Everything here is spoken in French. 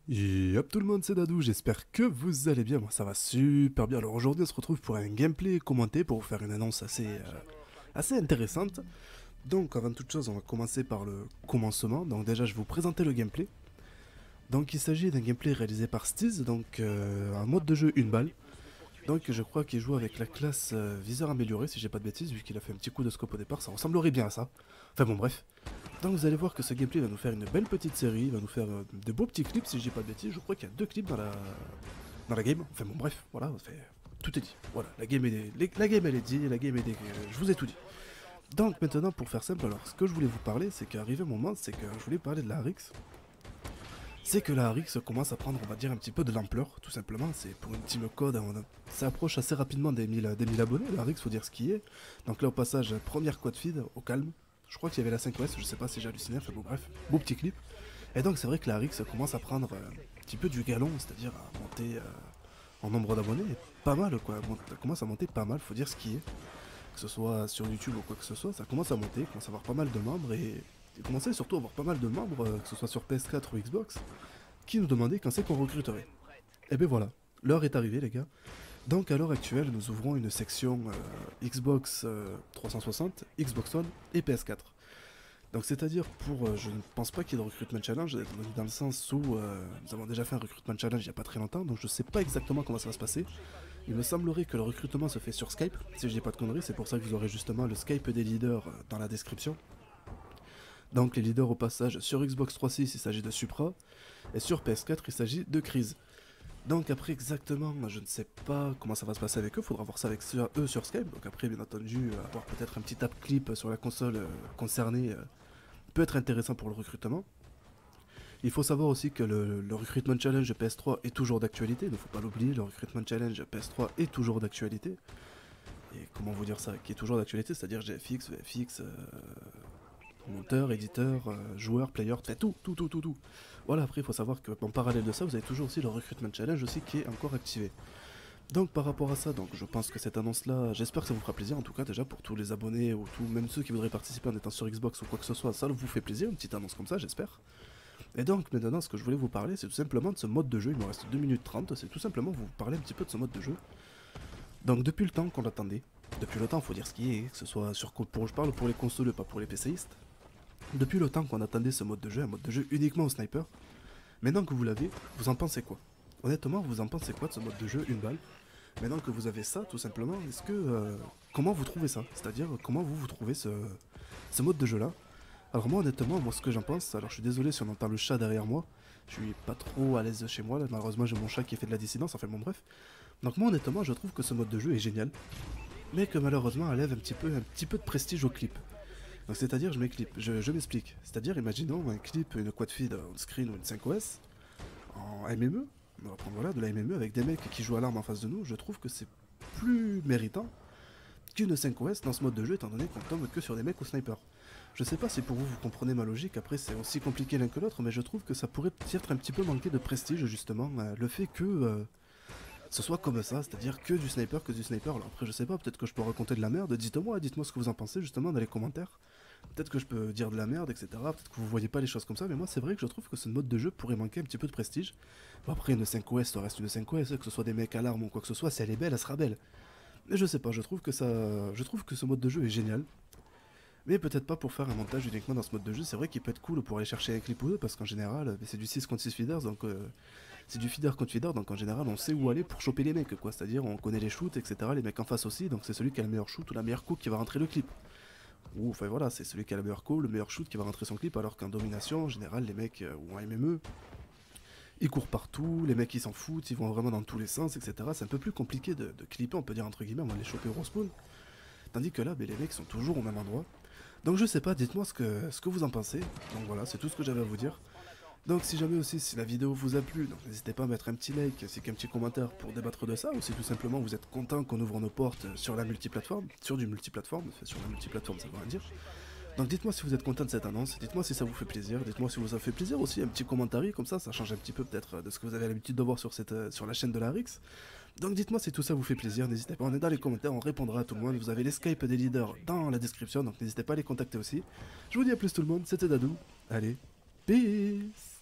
Yep tout le monde, c'est Dadou, j'espère que vous allez bien, moi ça va super bien. Alors aujourd'hui on se retrouve pour un gameplay commenté pour vous faire une annonce assez intéressante. Donc avant toute chose on va commencer par le commencement, donc déjà je vais vous présenter le gameplay. Donc il s'agit d'un gameplay réalisé par Stiz, donc un mode de jeu une balle. Donc je crois qu'il joue avec la classe viseur amélioré si j'ai pas de bêtises, vu qu'il a fait un petit coup de scope au départ, ça ressemblerait bien à ça. Enfin bon bref. Donc vous allez voir que ce gameplay va nous faire une belle petite série, il va nous faire de beaux petits clips si j'ai pas de bêtises. Je crois qu'il y a 2 clips dans la game. Enfin bon bref, voilà, tout est dit. Voilà, la game, la game elle est dit, la game est dit, je vous ai tout dit. Donc maintenant pour faire simple, alors ce que je voulais vous parler, c'est qu'arrivé un moment, c'est que je voulais parler de la RX. C'est que la RX commence à prendre, on va dire, un petit peu de l'ampleur, tout simplement. C'est pour une team code, ça approche assez rapidement des 1000 abonnés, la RX, faut dire ce qui est. Donc là au passage, première quad feed, au calme. Je crois qu'il y avait la 5OS, je sais pas si j'ai halluciné, enfin bon bref, beau petit clip. Et donc c'est vrai que la RX commence à prendre un petit peu du galon, c'est-à-dire à monter en nombre d'abonnés, et pas mal quoi, ça commence à monter pas mal, faut dire ce qui est. Que ce soit sur YouTube ou quoi que ce soit, ça commence à monter, commence à avoir pas mal de membres, et commençait surtout à avoir pas mal de membres, que ce soit sur PS4 ou Xbox, qui nous demandaient quand c'est qu'on recruterait. Et ben voilà, l'heure est arrivée les gars. Donc à l'heure actuelle, nous ouvrons une section Xbox 360, Xbox One et PS4. Donc c'est-à-dire pour, je ne pense pas qu'il y ait de recruitment challenge, dans le sens où nous avons déjà fait un recruitment challenge il n'y a pas très longtemps, donc je sais pas exactement comment ça va se passer. Il me semblerait que le recrutement se fait sur Skype, si je dis pas de conneries, c'est pour ça que vous aurez justement le Skype des leaders dans la description. Donc les leaders au passage sur Xbox 360 il s'agit de Supra, et sur PS4 il s'agit de Crise. Donc après exactement, je ne sais pas comment ça va se passer avec eux, faudra voir ça avec eux sur Skype. Donc après bien entendu, avoir peut-être un petit tap clip sur la console concernée peut être intéressant pour le recrutement. Il faut savoir aussi que le recruitment challenge PS3 est toujours d'actualité, il ne faut pas l'oublier, le recruitment challenge PS3 est toujours d'actualité. Et comment vous dire ça, qui est toujours d'actualité, c'est-à-dire GFX, VFX, monteur, éditeur, joueur, player, fait tout. Voilà, après il faut savoir qu'en parallèle de ça, vous avez toujours aussi le recruitment challenge aussi qui est encore activé. Donc par rapport à ça, donc je pense que cette annonce-là, j'espère que ça vous fera plaisir en tout cas déjà pour tous les abonnés ou tout, même ceux qui voudraient participer en étant sur Xbox ou quoi que ce soit, ça vous fait plaisir, une petite annonce comme ça j'espère. Et donc maintenant ce que je voulais vous parler c'est tout simplement de ce mode de jeu, il me reste 2 minutes 30, c'est tout simplement vous parler un petit peu de ce mode de jeu. Donc depuis le temps qu'on l'attendait, depuis le temps faut dire ce qui est, que ce soit sur je parle pour les consoles pas pour les PCistes, depuis le temps qu'on attendait ce mode de jeu, un mode de jeu uniquement au sniper, maintenant que vous l'avez, vous en pensez quoi? Honnêtement vous en pensez quoi de ce mode de jeu une balle? Maintenant que vous avez ça, tout simplement, est-ce que comment vous trouvez ça? C'est-à-dire comment vous trouvez ce mode de jeu-là? Alors moi honnêtement, moi ce que j'en pense, alors je suis désolé si on entend le chat derrière moi, je suis pas trop à l'aise chez moi, là, malheureusement j'ai mon chat qui fait de la dissidence, enfin bon bref. Donc moi honnêtement, je trouve que ce mode de jeu est génial, mais que malheureusement enlève un petit peu de prestige au clip. Donc c'est-à-dire, je m'explique. C'est-à-dire, imaginons un clip, une quad feed on screen ou une 5OS en MME, on va prendre voilà, de la MME avec des mecs qui jouent à l'arme en face de nous, je trouve que c'est plus méritant qu'une 5OS dans ce mode de jeu étant donné qu'on tombe que sur des mecs au sniper. Je sais pas si pour vous vous comprenez ma logique, après c'est aussi compliqué l'un que l'autre, mais je trouve que ça pourrait peut-être un petit peu manquer de prestige justement, le fait que ce soit comme ça, c'est-à-dire que du sniper, que du sniper. Alors après je sais pas, peut-être que je peux raconter de la merde, dites-moi ce que vous en pensez justement dans les commentaires. Peut-être que je peux dire de la merde, etc. Peut-être que vous voyez pas les choses comme ça, mais moi c'est vrai que je trouve que ce mode de jeu pourrait manquer un petit peu de prestige. Bon, après une 5OS, ça reste une 5OS, que ce soit des mecs à l'arme ou quoi que ce soit, si elle est belle, elle sera belle. Mais je sais pas, je trouve que ce mode de jeu est génial. Mais peut-être pas pour faire un montage uniquement dans ce mode de jeu, c'est vrai qu'il peut être cool pour aller chercher un clip ou deux, parce qu'en général, c'est du 6 contre 6 feeders, donc c'est du feeder contre feeder, donc en général on sait où aller pour choper les mecs, quoi. C'est-à-dire on connaît les shoots, etc. Les mecs en face aussi, donc c'est celui qui a le meilleur shoot ou la meilleure coupe qui va rentrer le clip. Ou enfin voilà, c'est celui qui a le meilleur call, le meilleur shoot qui va rentrer son clip, alors qu'en domination, en général, les mecs, ou en MME, ils courent partout, les mecs ils s'en foutent, ils vont vraiment dans tous les sens, etc. C'est un peu plus compliqué de clipper, on peut dire entre guillemets, on va les choper au spawn. Tandis que là, ben, les mecs sont toujours au même endroit. Donc je sais pas, dites-moi ce que vous en pensez. Donc voilà, c'est tout ce que j'avais à vous dire. Donc si jamais aussi, si la vidéo vous a plu, donc n'hésitez pas à mettre un petit like ainsi qu'un petit commentaire pour débattre de ça, ou si tout simplement vous êtes content qu'on ouvre nos portes sur la multiplateforme, sur du multiplateforme, enfin, sur la multiplateforme ça veut rien dire. Donc dites-moi si vous êtes content de cette annonce, dites-moi si ça vous fait plaisir, dites-moi si vous a fait plaisir aussi, un petit commentaire, comme ça change un petit peu peut-être de ce que vous avez l'habitude de voir sur, sur la chaîne de la RX. Donc dites-moi si tout ça vous fait plaisir, n'hésitez pas, on est dans les commentaires, on répondra à tout le monde, vous avez les Skype des leaders dans la description, donc n'hésitez pas à les contacter aussi. Je vous dis à plus tout le monde, c'était Dadou, allez, peace.